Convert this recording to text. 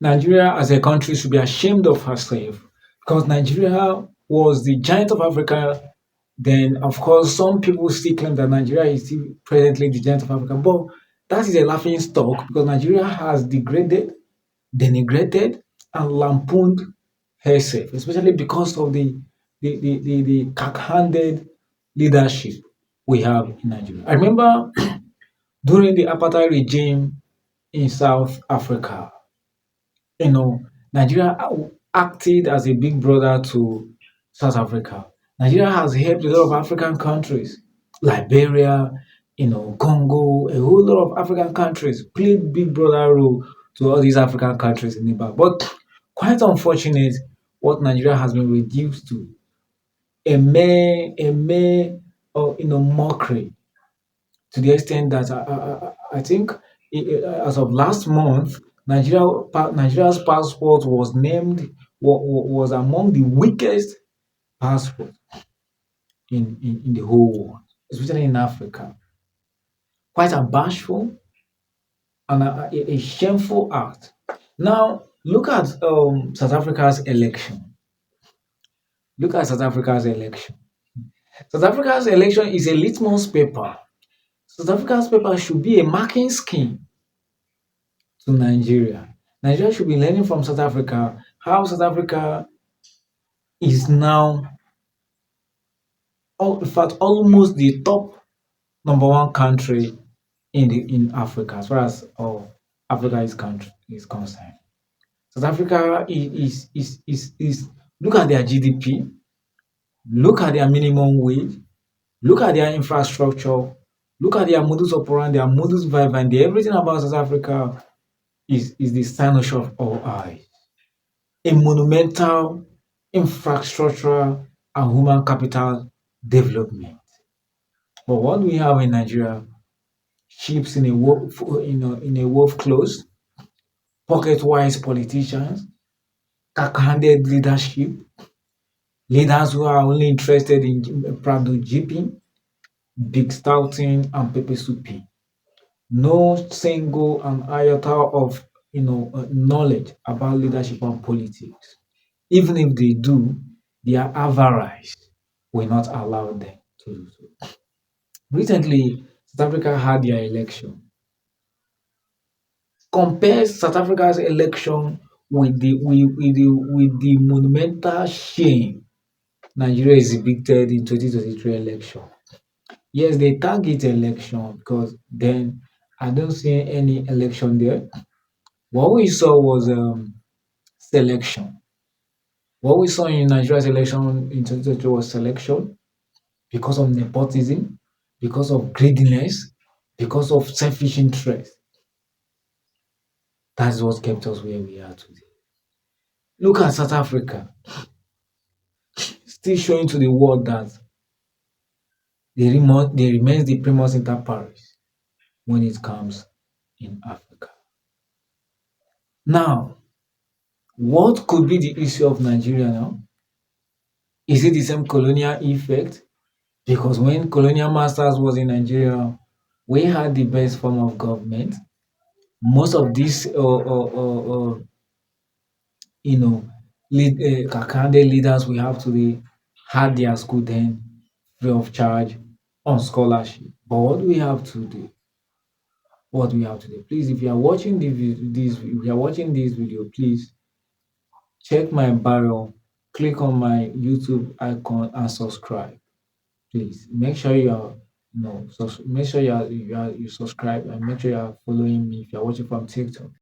Nigeria as a country should be ashamed of herself because Nigeria was the giant of Africa. Then, of course, some people still claim that Nigeria is still presently the giant of Africa, but that is a laughing stock because Nigeria has degraded, denigrated, and lampooned herself, especially because of the cack-handed leadership we have in Nigeria. I remember during the apartheid regime in South Africa, Nigeria acted as a big brother to South Africa. Nigeria has helped a lot of African countries, Liberia, Congo, a whole lot of African countries played big brother role to all these African countries in the back. But quite unfortunate, what Nigeria has been reduced to a mere, mockery to the extent that I think as of last month, Nigeria's passport was named was among the weakest passports in the whole world, especially in Africa. Quite a bashful and a shameful act. Now, look at South Africa's election. Look at South Africa's election. South Africa's election is a litmus paper. South Africa's paper should be a marking scheme to Nigeria. Nigeria should be learning from South Africa how South Africa is now, in fact, almost the top number one country in Africa as far as Africa is concerned. South Africa is look at their GDP, look at their minimum wage, look at their infrastructure, look at their modus operandi, their modus vivendi. Everything about South Africa is the sign of all eyes. A monumental infrastructural and human capital development. But what we have in Nigeria, ships in a wolf clothes, pocket-wise politicians, cack-handed leadership, leaders who are only interested in prado jipping, big stouting, and pepper souping. No single and iota of knowledge about leadership and politics. Even if they do, their avarice will not allow them to do so. Recently, South Africa had their election. Compare South Africa's election with the monumental shame Nigeria exhibited in 2023 election. Yes, they target election because then I don't see any election there. What we saw was selection. What we saw in Nigeria's election in 2023 was selection because of nepotism, because of greediness, because of selfish interest. That's what kept us where we are today. Look at South Africa, still showing to the world that they remains the primus inter pares when it comes in Africa. Now, what could be the issue of Nigeria now? Is it the same colonial effect? Because when colonial masters was in Nigeria, we had the best form of government. Most of these you know, Kakande leaders we have today had their school then free of charge on scholarship. But what do we have today? What we have today? Please, if you are watching if you are watching this video, please check my bio, click on my YouTube icon and subscribe. Please make sure you are make sure you subscribe and make sure you are following me if you are watching from TikTok.